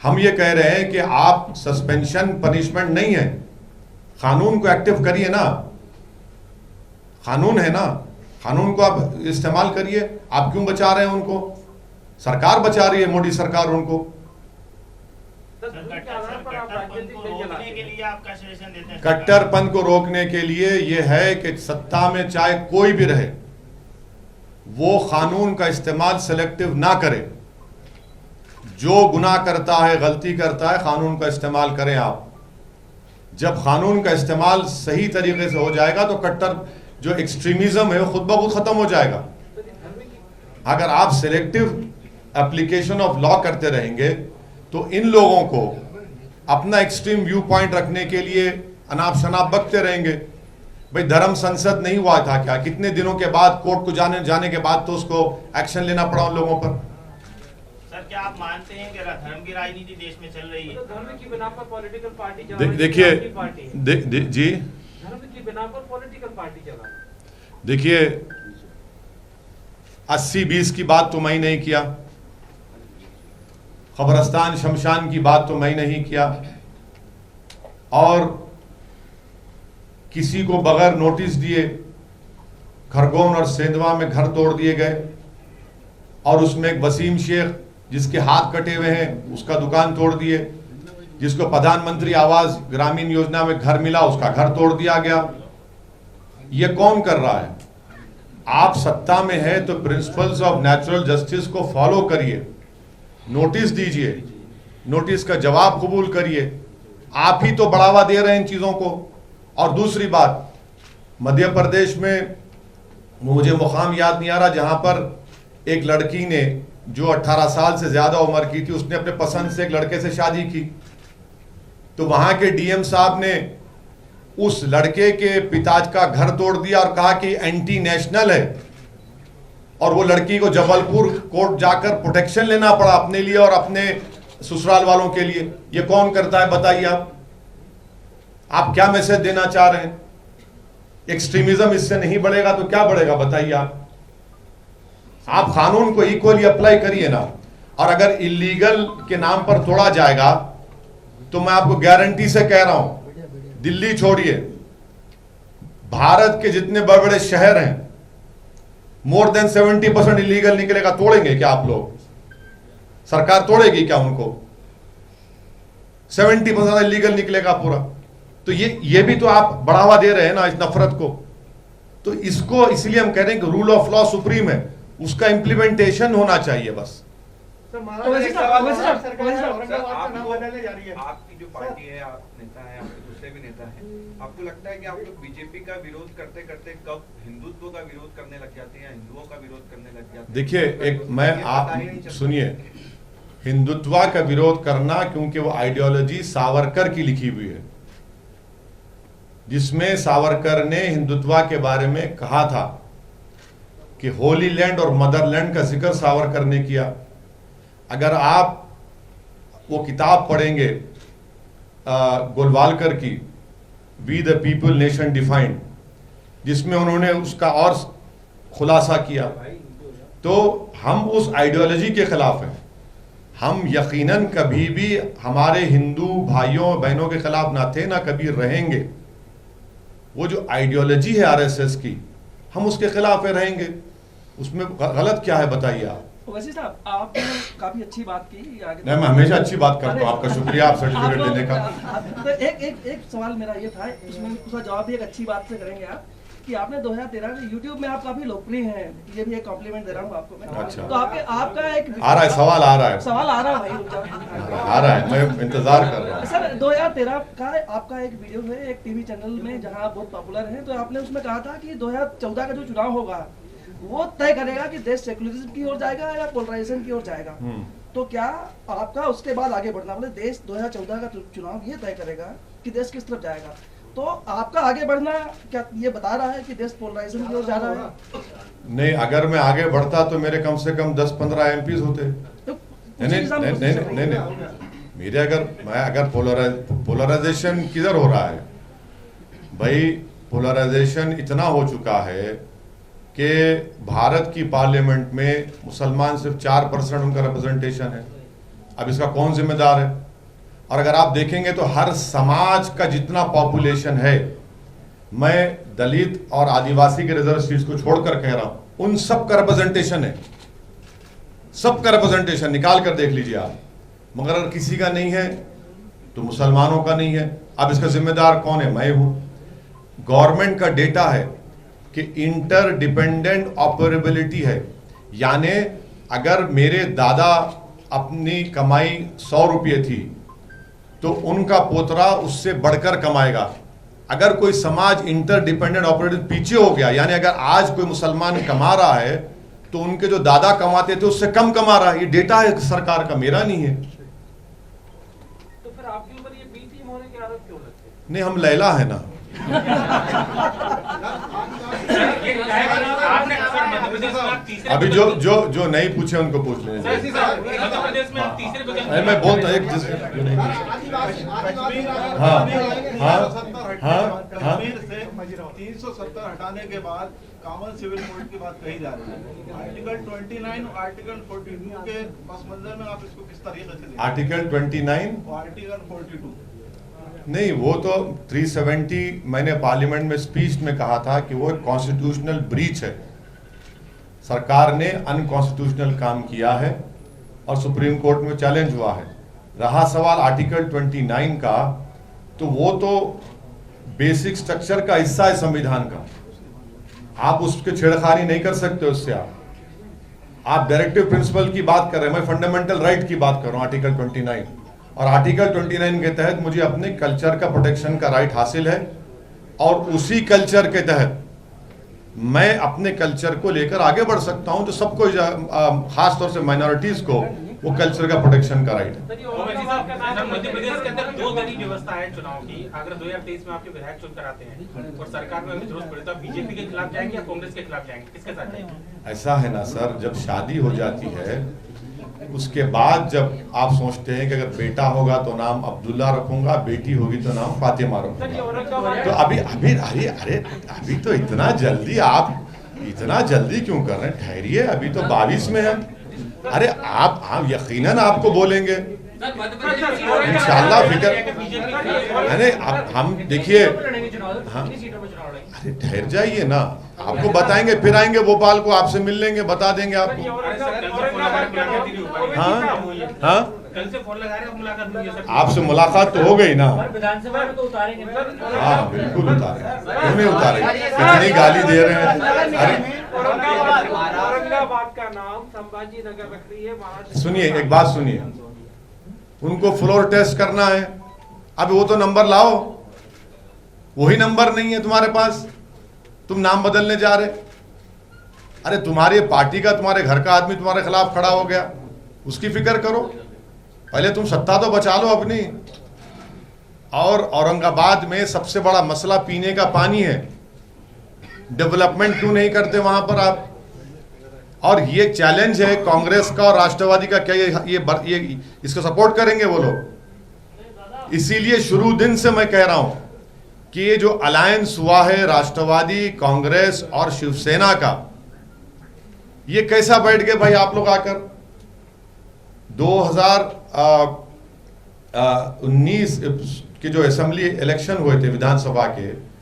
हम ये कह रहे हैं कि आप सस्पेंशन पनिशमेंट नहीं है, कानून को एक्टिव करिए ना। कानून है ना, कानून को आप इस्तेमाल करिए। आप क्यों बचा रहे हैं उनको? सरकार बचा रही है, मोदी सरकार उनको। कट्टरपन को रोकने के लिए आपका सजेशन देते हैं? कट्टरपन को रोकने के लिए यह है कि सत्ता में चाहे कोई भी रहे, वो कानून का इस्तेमाल सेलेक्टिव ना करे। जो गुनाह करता है, गलती करता है, कानून का इस्तेमाल करें आप। जब कानून का इस्तेमाल सही तरीके से हो जाएगा तो कट्टर जो एक्सट्रीमिज्म है वो खुद ब खुद खत्म हो जाएगा। अगर आप सेलेक्टिव एप्लीकेशन ऑफ लॉ करते रहेंगे तो इन लोगों को अपना एक्सट्रीम व्यू पॉइंट रखने के लिए अनाप शनाप बकते रहेंगे। भाई धर्म संसद नहीं हुआ था क्या? कितने दिनों के बाद कोर्ट को जाने के बाद तो उसको एक्शन लेना पड़ा उन लोगों पर। सर क्या आप मानते हैं कि धर्म की राजनीति देश में चल रही है? तो धर्म की बिना पर पॉलिटिकल पार्टी चला रही है, देखिए जी, धर्म की बिना पर पॉलिटिकल पार्टी चला रही है। देखिए 80-20 की बात तो मैं नहीं किया, खबरस्तान शमशान की बात तो मैं नहीं किया, और किसी को बगैर नोटिस दिए खरगोन और सेंधवा में घर तोड़ दिए गए, और उसमें एक वसीम शेख जिसके हाथ कटे हुए हैं उसका दुकान तोड़ दिए, जिसको प्रधानमंत्री आवास ग्रामीण योजना में घर मिला उसका घर तोड़ दिया गया। ये कौन कर रहा है? आप सत्ता में है तो प्रिंसिपल्स ऑफ नेचुरल जस्टिस को फॉलो करिए, नोटिस दीजिए, नोटिस का जवाब कबूल करिए। आप ही तो बढ़ावा दे रहे हैं इन चीजों को। और दूसरी बात, मध्य प्रदेश में मुझे मुकाम याद नहीं आ रहा जहां पर एक लड़की ने जो 18 साल से ज्यादा उम्र की थी, उसने अपने पसंद से एक लड़के से शादी की, तो वहां के डीएम साहब ने उस लड़के के पिताजी का घर तोड़ दिया और कहा कि एंटी नेशनल है, और वो लड़की को जबलपुर कोर्ट जाकर प्रोटेक्शन लेना पड़ा अपने लिए और अपने ससुराल वालों के लिए। ये कौन करता है बताइए आप क्या मैसेज देना चाह रहे हैं? एक्सट्रीमिज्म इससे नहीं बढ़ेगा तो क्या बढ़ेगा बताइए आप कानून को इक्वली अप्लाई करिए ना। और अगर इलीगल के नाम पर तोड़ा जाएगा तो मैं आपको गारंटी से कह रहा हूं, दिल्ली छोड़िए, भारत के जितने बड़े बड़े शहर हैं मोर देन 70% इलीगल निकलेगा। तोड़ेंगे क्या आप लोग? सरकार तोड़ेगी क्या उनको? 70% इलीगल निकलेगा पूरा। तो ये भी तो आप बढ़ावा दे रहे हैं ना इस नफरत को। तो इसको इसलिए हम कह रहे हैं कि रूल ऑफ लॉ सुप्रीम है, उसका इंप्लीमेंटेशन होना चाहिए बस। आपकी जो पार्टी है, आप नेता है, आपके दूसरे भी नेता हैं, आपको लगता है कि आप लोग बीजेपी का विरोध करते करते कब हिंदुत्व का विरोध करने लग जाते हैं, हिंदुओं का विरोध करने लग जाते हैं? देखिए, एक मैं आप सुनिए, हिंदुत्व का विरोध करना, क्योंकि वो आइडियोलॉजी सावरकर की लिखी हुई है, जिसमें सावरकर ने हिंदुत्व के बारे में कहा था कि होली लैंड और मदरलैंड का जिक्र सावरकर ने किया। अगर आप वो किताब पढ़ेंगे गोलवालकर की, we the people nation defined, जिसमें उन्होंने उसका और खुलासा किया, तो हम उस आइडियोलॉजी के खिलाफ हैं। हम यकीनन कभी भी हमारे हिंदू भाइयों बहनों के खिलाफ ना थे, ना कभी रहेंगे। वो जो आइडियोलॉजी है आरएसएस की, हम उसके खिलाफ रहेंगे। उसमें गलत क्या है बताइए आप? वैसे साहब आपने काफी अच्छी बात की। नहीं, मैं हमेशा अच्छी बात करता हूँ, आपका शुक्रिया आप सर्टिफिकेट देने का। तो एक सवाल मेरा ये था, उसमें उसका जवाब भी एक अच्छी बात से करेंगे आप, कि आपने 2013 में यूट्यूब में आप काफी लोकप्रिय हैं, ये भी एक कॉम्प्लीमेंट दे रहा हूँ आपको मैं। अच्छा। तो आपका एक आ रहा है सवाल, आ रहा है भाई, आ रहा है, मैं इंतजार कर रहा हूँ। सर 2013 का आपका एक वीडियो है एक टीवी चैनल में जहाँ आप बहुत पॉपुलर हैं, तो आपने उसमें कहा था कि 2014 का जो चुनाव होगा वो तय करेगा कि देश सेकुलरिज्म की ओर जाएगा या पोलराइजेशन की ओर जाएगा। तो क्या आपका उसके बाद आगे बढ़ना, मतलब देश 2014 का चुनाव ये तय करेगा कि देश किस तरफ जाएगा, तो आपका आगे बढ़ना क्या ये बता रहा है कि देश पोलराइजेशन की ओर जा रहा है? नहीं, अगर मैं आगे बढ़ता तो मेरे कम से कम 10-15 एमपीज होते। नहीं, मेरे अगर पोलराइजेशन किधर हो रहा है भाई? पोलराइजेशन इतना हो चुका है कि भारत की पार्लियामेंट में मुसलमान सिर्फ 4% उनका रिप्रेजेंटेशन है। अब इसका कौन जिम्मेदार है? और अगर आप देखेंगे तो हर समाज का जितना पॉपुलेशन है, मैं दलित और आदिवासी के रिजर्व सीट्स को छोड़कर कह रहा हूं, उन सब का रिप्रेजेंटेशन है, सबका रिप्रेजेंटेशन निकाल कर देख लीजिए आप। मगर अगर किसी का नहीं है तो मुसलमानों का नहीं है। अब इसका जिम्मेदार कौन है? मैं हूं। गवर्नमेंट का डेटा है कि इंटर डिपेंडेंट ऑपरेबिलिटी है, यानी अगर मेरे दादा अपनी कमाई 100 रुपये थी तो उनका पोतरा उससे बढ़कर कमाएगा। अगर कोई समाज इंटर डिपेंडेंट ऑपरेबिलिटी पीछे हो गया, यानी अगर आज कोई मुसलमान कमा रहा है तो उनके जो दादा कमाते थे उससे कम कमा रहा है। ये डेटा है सरकार का, मेरा नहीं है। तो फिर आपके ऊपर ये बी टीम होने के आरोप क्यों लगते हैं? नहीं, हम लैला है ना। आपने अक्सर मध्य प्रदेश में आप तीसरे अभी जो नहीं पूछे उनको पूछ लें। मध्य प्रदेश में आप तीसरे बगल अरे मैं बोलता एक जो नहीं पूछे। हाँ, हाँ, हाँ, हाँ। कश्मीर से 370 हटाने के बाद कॉमन सिविल कोड की बात कही जा रही है। आर्टिकल 29 और आर्टिकल 42 के पस मंजर में आप इसको किस तरीके से देखते हैं? आर्टिकल 29 और आर्टिकल 42 नहीं, वो तो 370 मैंने पार्लियामेंट में स्पीच में कहा था कि वो एक कॉन्स्टिट्यूशनल ब्रीच है। सरकार ने अनकॉन्स्टिट्यूशनल काम किया है और सुप्रीम कोर्ट में चैलेंज हुआ है। रहा सवाल आर्टिकल 29 का, तो वो तो बेसिक स्ट्रक्चर का हिस्सा है संविधान का। आप उसके छेड़खानी नहीं कर सकते उससे। आप डायरेक्टिव प्रिंसिपल की बात कर रहे हैं, मैं फंडामेंटल राइट की बात कर रहा हूं, आर्टिकल 29। और आर्टिकल 29 के तहत मुझे अपने कल्चर का प्रोटेक्शन का राइट हासिल है और उसी कल्चर के तहत मैं अपने कल्चर को लेकर आगे बढ़ सकता हूं। तो सबको, खास तौर से माइनॉरिटीज को, वो कल्चर का प्रोटेक्शन का राइट है। मध्य प्रदेश के अंदर 2 दलीय व्यवस्था है चुनाव की। अगर 2023 में आपके विधायक चुनकर आते हैं और सरकार में जरूरत पड़े तो आप बीजेपी के खिलाफ जाएंगे या कांग्रेस के खिलाफ जाएंगे? किसके साथ जाएंगे? ऐसा है ना सर, जब शादी हो जाती है उसके बाद जब आप सोचते हैं कि अगर बेटा होगा तो नाम अब्दुल्ला रखूंगा, बेटी होगी तो नाम फातिमा रखूंगा, तो अभी अभी अरे अरे अभी तो इतना जल्दी, आप इतना जल्दी क्यों कर रहे हैं? ठहरिए, अभी तो 22 में है। अरे आप यकीनन आपको बोलेंगे इंशाल्लाह। फिक्र नहीं, हम देखिए, हाँ, अरे ठहर जाइए ना, आपको बताएंगे, फिर आएंगे भोपाल को, आपसे मिल लेंगे, बता देंगे आपको। हाँ, हाँ, कल से फोन लगा रहे हैं, मुलाकात हुई है सर। आपसे मुलाकात तो हो गई ना। विधानसभा में तो उतारेंगे। हाँ बिल्कुल उतारेंगे, क्यों नहीं उतारेंगे? कितनी गाली दे रहे हैं। अरे औरंगाबाद का नाम संभाजी नगर रख रही है महाराष्ट्र। सुनिए, एक बात सुनिए, उनको फ्लोर टेस्ट करना है। अब वो तो नंबर लाओ, वही नंबर नहीं है तुम्हारे पास, तुम नाम बदलने जा रहे। अरे तुम्हारी पार्टी का, तुम्हारे घर का आदमी तुम्हारे खिलाफ खड़ा हो गया, उसकी फिक्र करो। पहले तुम सत्ता तो बचा लो अपनी। और औरंगाबाद में सबसे बड़ा मसला पीने का पानी है। डेवलपमेंट क्यों नहीं करते वहां पर आप? और ये चैलेंज है कांग्रेस का और राष्ट्रवादी का, क्या ये इसको सपोर्ट करेंगे वो लोग? इसीलिए शुरू दिन से मैं कह रहा हूं कि ये जो अलायंस हुआ है राष्ट्रवादी, कांग्रेस और शिवसेना का, ये कैसा बैठ गए भाई आप लोग आकर? 2019 के जो असेंबली इलेक्शन हुए थे विधानसभा के,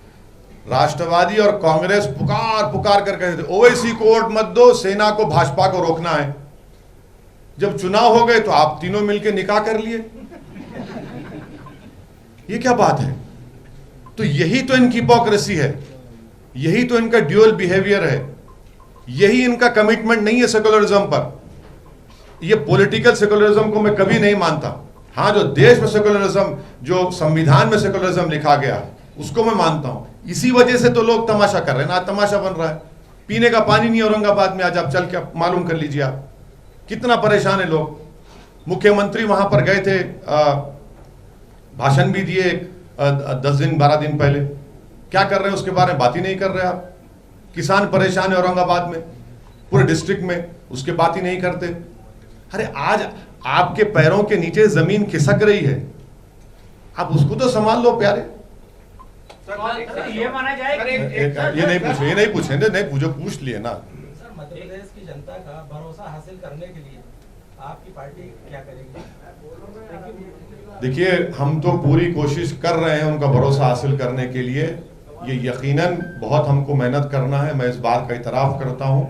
राष्ट्रवादी और कांग्रेस पुकार कर कहते थे ओवैसी को वोट मत दो, सेना को, भाजपा को रोकना है। जब चुनाव हो गए तो आप तीनों मिलकर निकाह कर लिए। ये क्या बात है? तो यही तो इनकी हिपोक्रेसी है, यही तो इनका ड्यूअल बिहेवियर है, यही इनका कमिटमेंट नहीं है सेकुलरिज्म पर। ये पॉलिटिकल सेकुलरिज्म को मैं कभी नहीं मानता। हाँ, जो देश में सेकुलरिज्म, जो संविधान में सेकुलरिज्म लिखा गया है, उसको मैं मानता हूं। इसी वजह से तो लोग तमाशा कर रहे हैं ना, तमाशा बन रहा है। पीने का पानी नहीं औरंगाबाद में, आज आप चल के मालूम कर लीजिए, आप कितना परेशान है लोग। मुख्यमंत्री वहां पर गए थे, भाषण भी दिए 10 दिन 12 दिन पहले। क्या कर रहे हैं उसके बारे में बात ही नहीं कर रहे आप। किसान परेशान है औरंगाबाद में, पूरे डिस्ट्रिक्ट में, उसके बात ही नहीं करते। अरे आज आपके पैरों के नीचे जमीन खिसक रही है, आप उसको तो संभाल लो प्यारे। ये माना जाए ये नहीं पूछे नहीं पूछो, पूछ लिए ना। सर, मध्य प्रदेश की जनता का भरोसा हासिल करने के लिए आपकी पार्टी क्या करेगी? देखिए, हम तो पूरी कोशिश कर रहे हैं उनका भरोसा हासिल करने के लिए। ये यकीनन बहुत हमको मेहनत करना है, मैं इस बात का इतराफ करता हूं।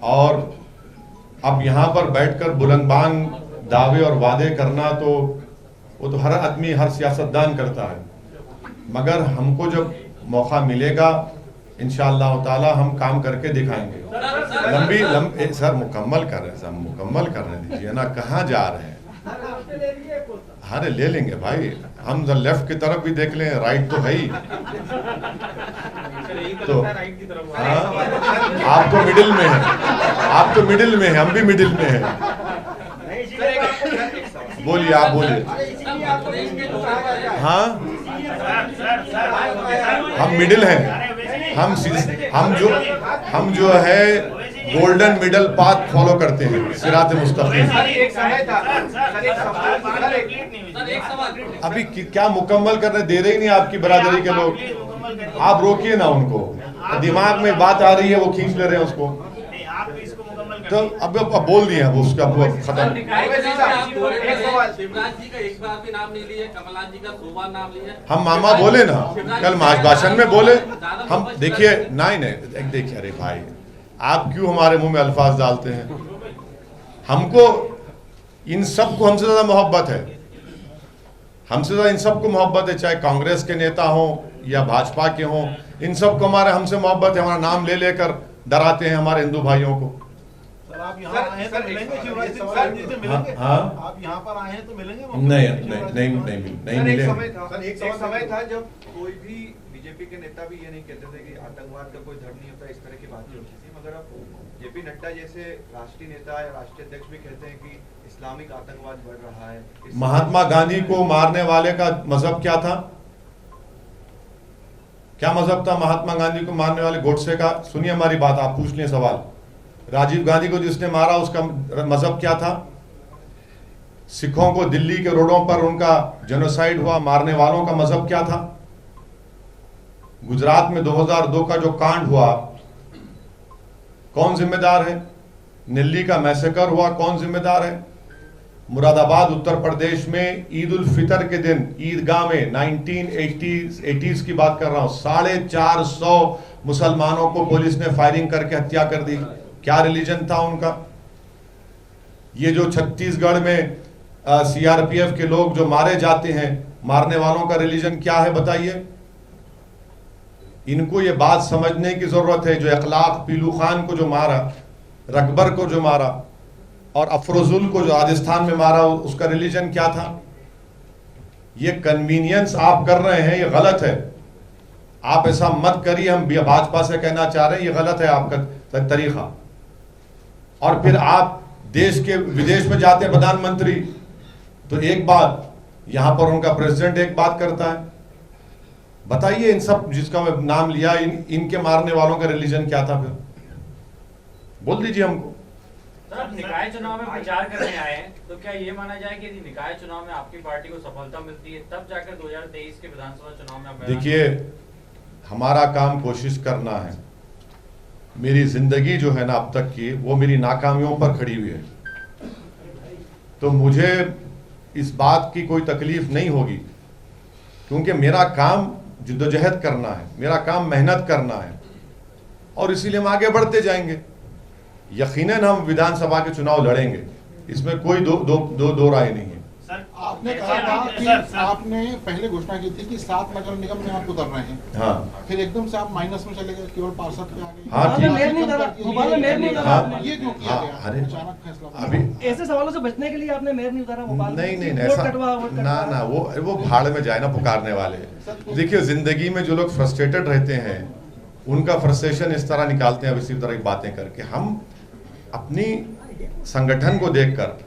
और अब यहां पर बैठकर बुलंदबान दावे और वादे करना तो वो तो हर आदमी हर सियासतदान करता है, मगर हमको जब मौका मिलेगा इंशाअल्लाह ताला हम काम करके दिखाएंगे। लंबी सर मुकम्मल कर रहे हैं, सर मुकम्मल करने दीजिए ना, कहाँ जा रहे हैं? अरे ले लेंगे भाई, हम लेफ्ट की तरफ भी देख लें, राइट तो है ही। तो हाँ, आप तो मिडिल में हैं, आप तो मिडिल में हैं, हम भी मिडिल में हैं। बोलिए, आप बोलिए। हाँ, हम मिडिल हैं, हम जो है गोल्डन मिडल पाथ फॉलो करते हैं, सिरात मुस्तकीम। अभी क्या मुकम्मल करने दे रहे ही नहीं आपकी बरादरी के लोग, आप रोकिए ना उनको, दिमाग में बात आ रही है वो खींच ले रहे हैं उसको। तो अब बोल दिए वो उसका खत्म। शिवराज जी का एक बार भी नाम नहीं लिया, कमलनाथ जी का 2 बार नाम लिया। हम मामा बोले ना, कल भाषण में बोले हम, देखिए नहीं देखिए, अरे भाई आप क्यों हमारे मुंह में अल्फाज डालते हैं? हमको इन सबको हमसे ज्यादा मोहब्बत है, हमसे ज्यादा इन सबको मोहब्बत है, चाहे कांग्रेस के नेता हो या भाजपा के हों, इन सबको हमारे हमसे मोहब्बत है। हमारा नाम ले लेकर डराते हैं हमारे हिंदू भाइयों को। आप यहाँ आए तो मिलेंगे शिवराज जी से मिलेंगे? आप यहाँ पर आए हैं तो मिलेंगे? नहीं मिले। एक समय था जब कोई भी बीजेपी के नेता भी ये नहीं कहते थे कि आतंकवाद का कोई धर्म नहीं होता, इस तरह की बातें होती थी, मगर अब जेपी नड्डा जैसे राष्ट्रीय नेता या राष्ट्रीय अध्यक्ष भी कहते हैं कि इस्लामिक आतंकवाद बढ़ रहा है। महात्मा गांधी को मारने वाले का मजहब क्या था? क्या मजहब था महात्मा गांधी को मारने वाले गोडसे का? सुनिए हमारी बात, आप पूछ लें सवाल। राजीव गांधी को जिसने मारा उसका मजहब क्या था? सिखों को दिल्ली के रोडों पर उनका जेनोसाइड हुआ, मारने वालों का मजहब क्या था? गुजरात में 2002 का जो कांड हुआ, कौन जिम्मेदार है? दिल्ली का मैसेकर हुआ, कौन जिम्मेदार है? मुरादाबाद उत्तर प्रदेश में ईद उल फितर के दिन ईदगाह में 1980s की बात कर रहा हूं, 450 मुसलमानों को पुलिस ने फायरिंग करके हत्या कर दी। क्या रिलीजन था उनका? ये जो छत्तीसगढ़ में सीआरपीएफ के लोग जो मारे जाते हैं, मारने वालों का रिलीजन क्या है बताइए? इनको ये बात समझने की जरूरत है। जो इखलाक पीलू खान को जो मारा, रकबर को जो मारा और अफरोजुल को जो राजस्थान में मारा, उसका रिलीजन क्या था? ये कन्वीनियंस आप कर रहे हैं, ये गलत है। आप ऐसा मत करिए, हम भाजपा से कहना चाह रहे हैं ये गलत है आपका तरीका। और फिर आप देश के विदेश में जाते हैं प्रधानमंत्री, तो एक बात, यहां पर उनका प्रेसिडेंट एक बात करता है। बताइए इन सब जिसका मैं नाम लिया, इनके मारने वालों का रिलीजन क्या था? फिर बोल दीजिए हमको। सर, निकाय चुनाव में प्रचार करने आए हैं, तो क्या ये माना जाए कि यदि निकाय चुनाव में आपकी पार्टी को सफलता मिलती है तब जाकर 2023 के विधानसभा चुनाव में? देखिए, हमारा काम कोशिश करना है। मेरी जिंदगी जो है ना अब तक की, वो मेरी नाकामियों पर खड़ी हुई है, तो मुझे इस बात की कोई तकलीफ नहीं होगी, क्योंकि मेरा काम जिद्दोजहद करना है, मेरा काम मेहनत करना है, और इसीलिए हम आगे बढ़ते जाएंगे। यकीनन हम विधानसभा के चुनाव लड़ेंगे, इसमें कोई दो राय नहीं है। आपने कहा था कि आपने पहले घोषणा की थी कि 7 नगर निगम में आप उतर रहे हैं, हाँ, फिर एकदम से आप माइनस में चले गए, केवल पार्षद पे आ गए। हाँ, ये क्यों किया गया? अरे अचानक फैसला। अभी ऐसे सवालों से बचने के लिए आपने मेयर नहीं उतारा भोपाल? नहीं ऐसा ना वो भाड़ में जाए ना पुकारने वाले। देखिए, जिंदगी में जो लोग फ्रस्ट्रेटेड रहते हैं उनका फ्रस्ट्रेशन इस तरह निकालते हैं, इसी तरह की बातें करके। हम अपनी संगठन को देखकर,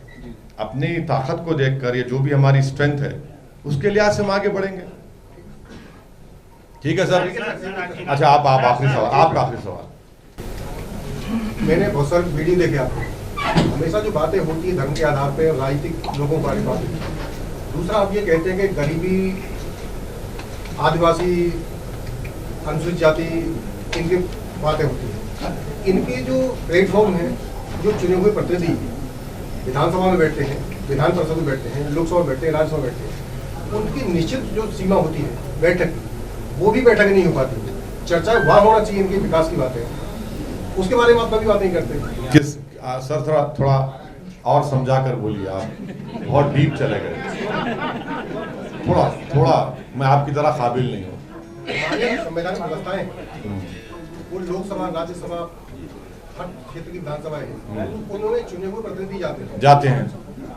अपनी ताकत को देखकर, ये जो भी हमारी स्ट्रेंथ है उसके लिहाज से हम आगे बढ़ेंगे। ठीक है सर। अच्छा, आप आखिरी सवाल, आपका आखिरी सवाल। मैंने बहुत सारे वीडियो देखे आपको, हमेशा जो बातें होती है धर्म के आधार पे, राजनीतिक लोगों बारे बातें। दूसरा, आप ये कहते हैं कि गरीबी, आदिवासी, अनुसूचित जाति, इनकी बातें होती हैं। इनके जो प्लेटफॉर्म है, जो चुने हुए प्रतिनिधि विधानसभा में बैठते हैं, विधान परिषद में बैठते हैं, लोकसभा में बैठते हैं, राज्यसभा में बैठते हैं, उनकी निश्चित जो सीमा होती है बैठक, वो भी बैठक नहीं हो पाती। चर्चा वहाँ होना चाहिए इनके विकास की बातें, उसके बारे में आप कभी बात नहीं करते। किस सर, थोड़ा और समझा कर बोलिए, आप बहुत डीप चले गए। थोड़ा मैं आपकी तरह काबिल नहीं हूँ। हमारे संवैधानिक व्यवस्थाएं वो लोकसभा, राज्यसभा, हर क्षेत्र की विधानसभाएं हैं, उन्होंने चुने हुए प्रतिनिधि जाते हैं।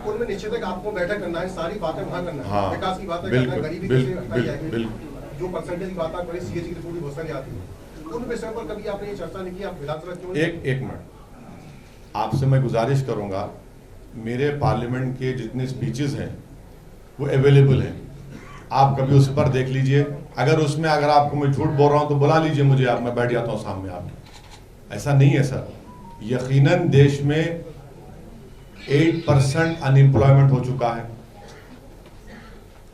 उनमें निश्चित है कि आपको बैठक करना है, सारी बातें वहाँ करना है। हाँ, विकास की बातें करना है, गरीबी कैसे हटाई जाएगी, बिल्कुल। जो परसेंटेज की बात आप करें, सीएजी की रिपोर्ट भी बहुत सारी आती है, उन विषयों पर कभी आपने ये चर्चा नहीं की? आप विधानसभा क्यों? एक मिनट, आपसे मैं गुजारिश करूंगा, मेरे पार्लियामेंट के जितने स्पीचेस हैं वो अवेलेबल हैं, आप कभी उस पर देख लीजिए। अगर उसमें अगर आपको मैं झूठ बोल रहा हूं तो बुला लीजिए मुझे, आप मैं बैठ जाता हूं सामने आपके। ऐसा नहीं है सर, यकीनन देश में 8% अनएम्प्लॉयमेंट हो चुका है,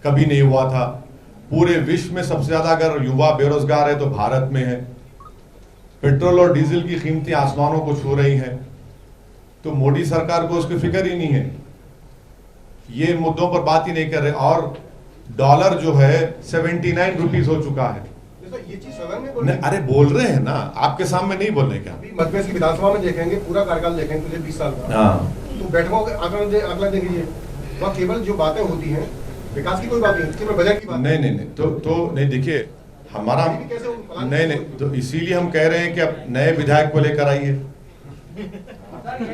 कभी नहीं हुआ था। पूरे विश्व में सबसे ज्यादा अगर युवा बेरोजगार है तो भारत में है। पेट्रोल और डीजल की कीमतें आसमानों को छू रही हैं, तो मोदी सरकार को उसकी फिक्र ही नहीं है, ये मुद्दों पर बात ही नहीं कर रहे। और डॉलर जो है 79 रुपीज हो चुका है। ये चीज सदन में नहीं, अरे बोल रहे हैं ना, आपके सामने नहीं बोल रहे क्या? मध्य प्रदेश की विधानसभा में देखेंगे, पूरा कार्यकाल देखेंगे पिछले 20 साल का, हाँ, तो बैठकों का आंकड़ा देख लीजिए, वहाँ केवल जो बातें होती हैं विकास की कोई बात नहीं, केवल बजट की बात। नहीं तो नहीं, देखिए हमारा नहीं, तो इसीलिए हम कह रहे हैं कि अब नए विधायक को लेकर आइए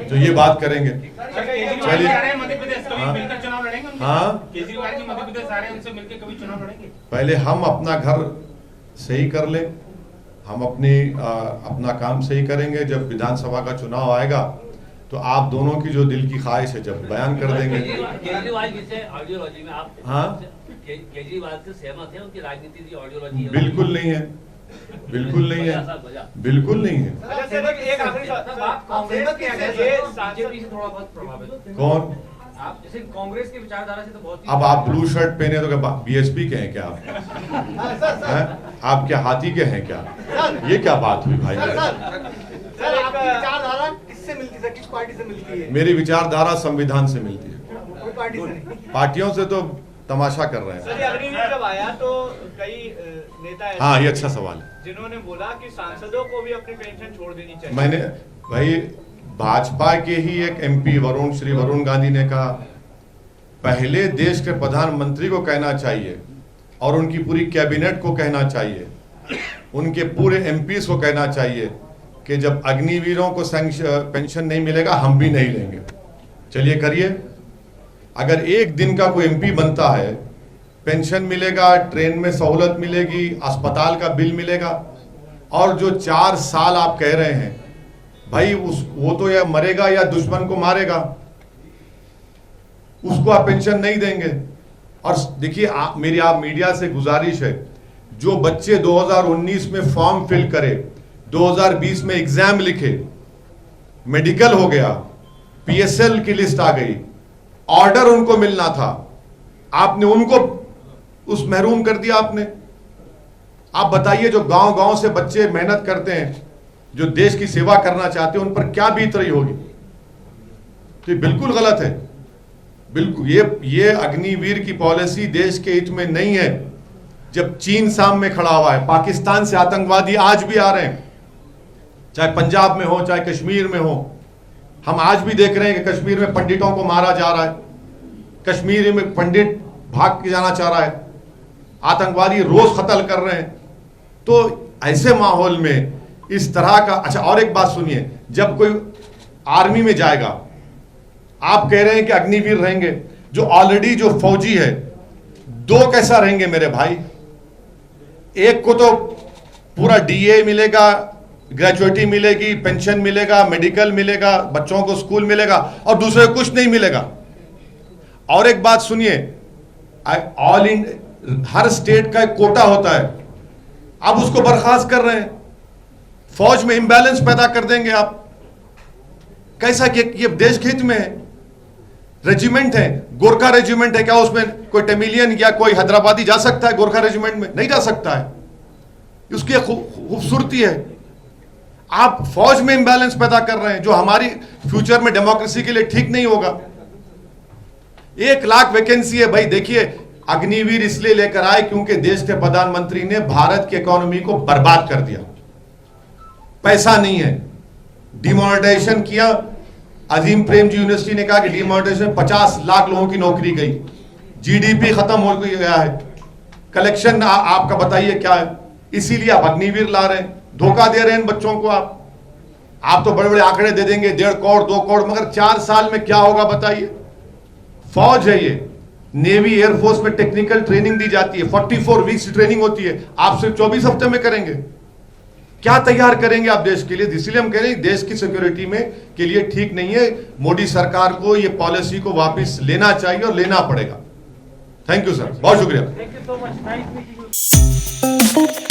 जो ये बात करेंगे। चलिए, मध्य प्रदेश कभी मिलकर चुनाव लड़ेंगे? हाँ, केजरीवाल जी मध्य प्रदेश आ रहे हैं, उनसे मिलकर कभी चुनाव लड़ेंगे? पहले हम अपना घर सही कर ले, हम अपना काम सही करेंगे। जब विधानसभा का चुनाव आएगा तो आप दोनों की जो दिल की ख्वाहिश है जब बयान कर देंगे। केजरीवाल जी से आइडियोलॉजी में आप, हाँ, केजरीवाल से सहमत है? उनकी राजनीति की आइडियोलॉजी है? बिल्कुल नहीं है, बिल्कुल नहीं है, बिल्कुल नहीं है। एक आखिरी बात, कांग्रेस के बीजेपी से थोड़ा बहुत प्रभावित कौन? आप जैसे कांग्रेस की विचारधारा से तो बहुत। अब आप ब्लू शर्ट पहने तो क्या बीएसपी के हैं क्या आप? आप क्या हाथी के हैं क्या? ये क्या बात हुई भाई? सर, आपकी विचारधारा किससे मिलती है, किस पार्टी से मिलती है? मेरी विचारधारा संविधान से मिलती है, कोई पार्टी से नहीं। पार्टियों से तो तमाशा कर रहे हैं। सर, अग्निवीर जब आया तो कई नेता ऐसे हाँ, ये अच्छा सवाल है, जिन्होंने बोला कि सांसदों को भी अपनी पेंशन छोड़ देनी चाहिए। मैंने भाई भाजपा के ही एक एमपी श्री वरुण गांधी ने कहा, पहले देश के प्रधानमंत्री को कहना चाहिए और उनकी पूरी कैबिनेट को कहना चाहिए, उनके पूरे एमपीज को कहना चाहिए कि जब अग्निवीरों को पेंशन नहीं मिलेगा हम भी नहीं लेंगे। चलिए करिए, अगर एक दिन का कोई एमपी बनता है, पेंशन मिलेगा, ट्रेन में सहूलत मिलेगी, अस्पताल का बिल मिलेगा, और जो 4 साल आप कह रहे हैं भाई वो तो या मरेगा या दुश्मन को मारेगा, उसको आप पेंशन नहीं देंगे। और देखिए मेरी आप मीडिया से गुजारिश है, जो बच्चे 2019 में फॉर्म फिल करे, 2020 में एग्जाम लिखे, मेडिकल हो गया, पीएसएल की लिस्ट आ गई, ऑर्डर उनको मिलना था, आपने उनको उस महरूम कर दिया आपने। आप बताइए, जो गांव गांव से बच्चे मेहनत करते हैं, जो देश की सेवा करना चाहते हैं, उन पर क्या बीत रही होगी? तो ये बिल्कुल गलत है, बिल्कुल। ये अग्निवीर की पॉलिसी देश के हित में नहीं है। जब चीन सामने खड़ा हुआ है, पाकिस्तान से आतंकवादी आज भी आ रहे हैं, चाहे पंजाब में हो चाहे कश्मीर में हो। हम आज भी देख रहे हैं कि कश्मीर में पंडितों को मारा जा रहा है, कश्मीर में पंडित भाग के जाना चाह रहा है, आतंकवादी रोज कत्ल कर रहे हैं। तो ऐसे माहौल में इस तरह का, अच्छा और एक बात सुनिए, जब कोई आर्मी में जाएगा, आप कह रहे हैं कि अग्निवीर रहेंगे, जो ऑलरेडी जो फौजी है, 2 कैसा रहेंगे मेरे भाई? एक को तो पूरा डीए मिलेगा, ग्रेजुएटी मिलेगी, पेंशन मिलेगा, मेडिकल मिलेगा, बच्चों को स्कूल मिलेगा, और दूसरे को कुछ नहीं मिलेगा। और एक बात सुनिए, हर स्टेट का एक कोटा होता है, आप उसको बर्खास्त कर रहे हैं, फौज में इंबैलेंस पैदा कर देंगे आप। कैसा कि ये देश के हित में है। रेजिमेंट है, गोरखा रेजिमेंट है, क्या उसमें कोई तमिलियन या कोई हैदराबादी जा सकता है? गोरखा रेजिमेंट में नहीं जा सकता है, उसकी खूबसूरती है। आप फौज में इंबैलेंस पैदा कर रहे हैं, जो हमारी फ्यूचर में डेमोक्रेसी के लिए ठीक नहीं होगा। 1 लाख वैकेंसी है भाई। देखिए, अग्निवीर इसलिए लेकर आए क्योंकि देश के प्रधानमंत्री ने भारत की इकोनॉमी को बर्बाद कर दिया, पैसा नहीं है, डिमोनेटाइजेशन किया, अजीम प्रेम जी यूनिवर्सिटी ने कहा कि डिमोनेटाइजेशन में 50 लाख लोगों की नौकरी गई, जीडीपी खत्म हो गया है, कलेक्शन आपका बताइए क्या है। इसीलिए आप अग्निवीर ला रहे हैं, धोखा दे रहे हैं इन बच्चों को। आप तो बड़े बड़े आंकड़े दे देंगे 1.5 करोड़ 2 करोड़, मगर 4 साल में क्या होगा बताइए। फौज है ये, नेवी एयरफोर्स में टेक्निकल ट्रेनिंग दी जाती है, 44 वीक्स ट्रेनिंग होती है, आप सिर्फ 24 हफ्ते में करेंगे। क्या तैयार करेंगे आप देश के लिए? इसीलिए हम कह रहे हैं देश की सिक्योरिटी में के लिए ठीक नहीं है। मोदी सरकार को ये पॉलिसी को वापस लेना चाहिए और लेना पड़ेगा। थैंक यू सर, बहुत शुक्रिया। Thank you so much, nice meeting you.